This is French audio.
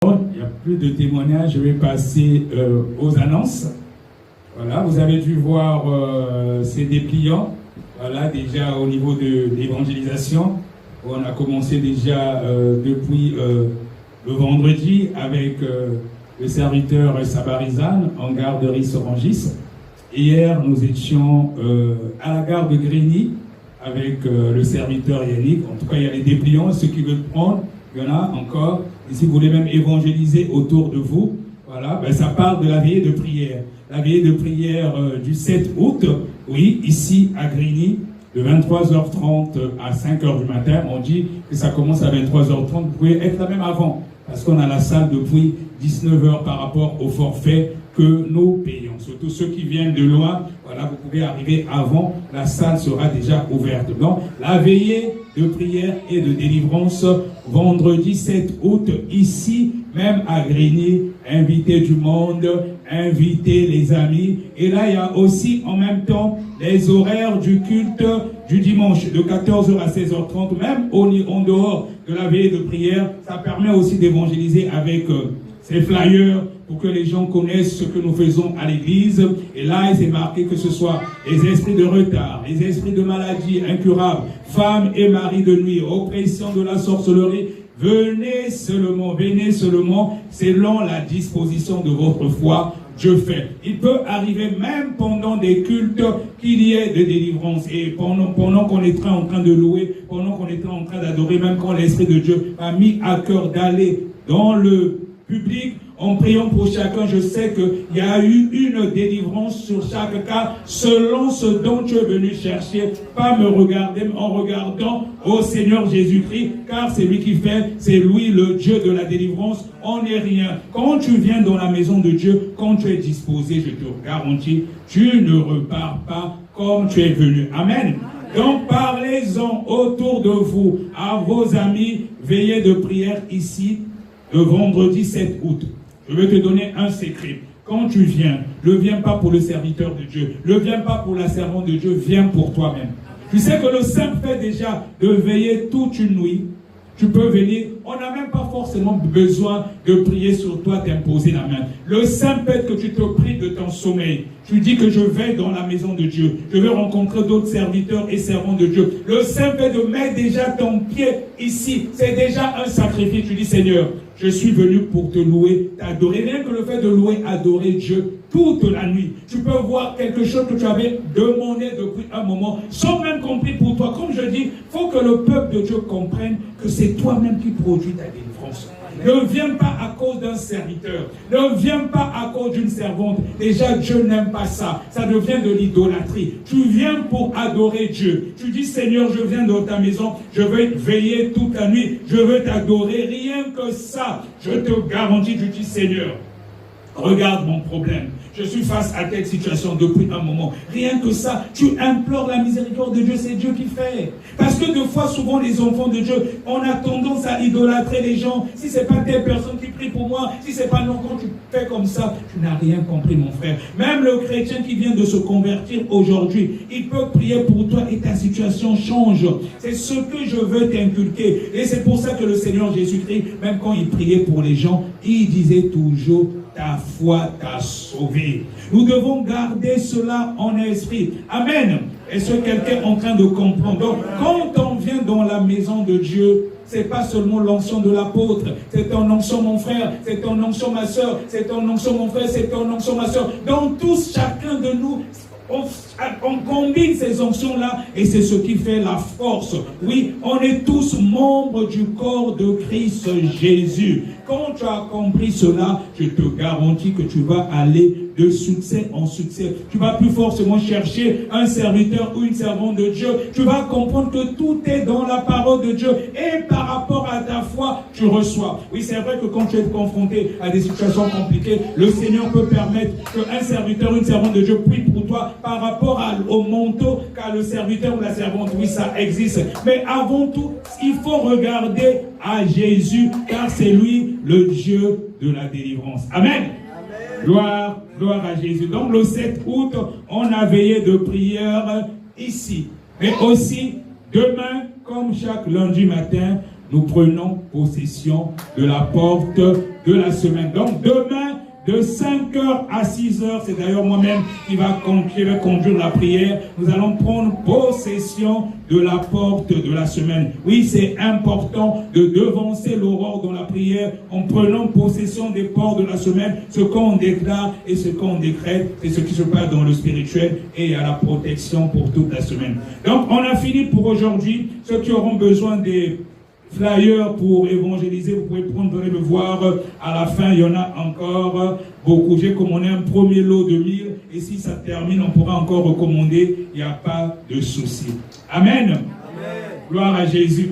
Il n'y a plus de témoignages, je vais passer aux annonces. Voilà, vous avez dû voir ces dépliants. Voilà, déjà au niveau de l'évangélisation. On a commencé déjà depuis le vendredi avec le serviteur Sabarizane en gare de Ris-Orangis. Hier, nous étions à la gare de Grigny avec le serviteur Yannick. En tout cas, il y a les dépliants, ceux qui veulent prendre. Il y en a encore. Et si vous voulez même évangéliser autour de vous, voilà, ben ça part de la veillée de prière. La veillée de prière du 7 août, oui, ici à Grigny, de 23h30 à 5h du matin. On dit que ça commence à 23h30. Vous pouvez être là même avant, parce qu'on a la salle depuis 19h par rapport au forfait que nous payons. Surtout ceux qui viennent de loin, voilà, vous pouvez arriver avant, la salle sera déjà ouverte. Donc, la veillée de prière et de délivrance, vendredi 7 août, ici, même à Grigny, invitez du monde, invitez les amis. Et là, il y a aussi en même temps les horaires du culte du dimanche, de 14h à 16h30, même en dehors de la veillée de prière. Ça permet aussi d'évangéliser avec ces flyers, pour que les gens connaissent ce que nous faisons à l'église. Et là, il est marqué que ce soit les esprits de retard, les esprits de maladie incurables, femmes et maris de nuit, oppression de la sorcellerie. Venez seulement, selon la disposition de votre foi, Dieu fait. Il peut arriver même pendant des cultes qu'il y ait de délivrance. Et pendant qu'on est en train de louer, pendant qu'on est en train d'adorer, même quand l'Esprit de Dieu a mis à cœur d'aller dans le public, en priant pour chacun, je sais qu'il y a eu une délivrance sur chaque cas, selon ce dont tu es venu chercher. Pas me regarder en regardant au Seigneur Jésus-Christ, car c'est lui qui fait, c'est lui le Dieu de la délivrance. On n'est rien. Quand tu viens dans la maison de Dieu, quand tu es disposé, je te garantis, tu ne repars pas comme tu es venu. Amen. Donc parlez-en autour de vous, à vos amis, veillez de prière ici, le vendredi 7 août. Je vais te donner un secret. Quand tu viens, ne viens pas pour le serviteur de Dieu. Ne viens pas pour la servante de Dieu. Viens pour toi-même. Tu sais que le simple fait déjà de veiller toute une nuit, tu peux venir. On n'a même pas forcément besoin de prier sur toi, t'imposer la main. Le simple fait que tu te pries de ton sommeil. Tu dis que je vais dans la maison de Dieu. Je vais rencontrer d'autres serviteurs et servantes de Dieu. Le simple fait de mettre déjà ton pied ici, c'est déjà un sacrifice. Tu dis, Seigneur, je suis venu pour te louer, t'adorer. Rien que le fait de louer, adorer Dieu toute la nuit. Tu peux voir quelque chose que tu avais demandé depuis un moment, sans même compris pour toi. Comme je dis, il faut que le peuple de Dieu comprenne que c'est toi-même qui produis ta délivrance. Ne viens pas à cause d'un serviteur. Ne viens pas à cause d'une servante. Déjà, Dieu n'aime pas ça. Ça devient de l'idolâtrie. Tu viens pour adorer Dieu. Tu dis, Seigneur, je viens dans ta maison. Je veux veiller toute la nuit. Je veux t'adorer. Rien que ça, je te garantis, tu dis, Seigneur, regarde mon problème. Je suis face à telle situation depuis un moment. Rien que ça, tu implores la miséricorde de Dieu, c'est Dieu qui fait. Parce que deux fois, souvent, les enfants de Dieu, on a tendance à idolâtrer les gens. Si ce n'est pas telle personne qui prie pour moi, si ce n'est pas non, quand tu fais comme ça, tu n'as rien compris, mon frère. Même le chrétien qui vient de se convertir aujourd'hui, il peut prier pour toi et ta situation change. C'est ce que je veux t'inculquer. Et c'est pour ça que le Seigneur Jésus-Christ, même quand il priait pour les gens, il disait toujours, ta foi t'a sauvé. Nous devons garder cela en esprit. Amen. Est-ce que quelqu'un est en train de comprendre? Donc, quand on vient dans la maison de Dieu, c'est pas seulement l'onction de l'apôtre, c'est ton onction mon frère, c'est ton onction ma soeur, c'est ton onction mon frère, c'est ton onction ma soeur. Donc tous, chacun de nous, on combine ces onctions-là et c'est ce qui fait la force. Oui, on est tous membres du corps de Christ Jésus. Quand tu as compris cela, je te garantis que tu vas aller de succès en succès. Tu vas plus forcément chercher un serviteur ou une servante de Dieu. Tu vas comprendre que tout est dans la parole de Dieu. Et par rapport à ta foi, tu reçois. Oui, c'est vrai que quand tu es confronté à des situations compliquées, le Seigneur peut permettre qu'un serviteur ou une servante de Dieu prie pour toi par rapport au manteau qu'a le serviteur ou la servante. Oui, ça existe. Mais avant tout, il faut regarder à Jésus, car c'est lui le Dieu de la délivrance. Amen. Gloire à Jésus. Donc le 7 août, on a veillé de prière ici. Mais aussi, demain, comme chaque lundi matin, nous prenons possession de la porte de la semaine. Donc demain, de 5h à 6h, c'est d'ailleurs moi-même qui va conduire la prière. Nous allons prendre possession de la porte de la semaine. Oui, c'est important de devancer l'aurore dans la prière en prenant possession des portes de la semaine. Ce qu'on déclare et ce qu'on décrète, c'est ce qui se passe dans le spirituel et il y a la protection pour toute la semaine. Donc, on a fini pour aujourd'hui. Ceux qui auront besoin des flyers pour évangéliser, vous pouvez prendre, venez me voir à la fin, il y en a encore beaucoup. J'ai commandé un premier lot de 1000 et si ça termine, on pourra encore recommander, il n'y a pas de souci. Amen. Amen. Gloire à Jésus.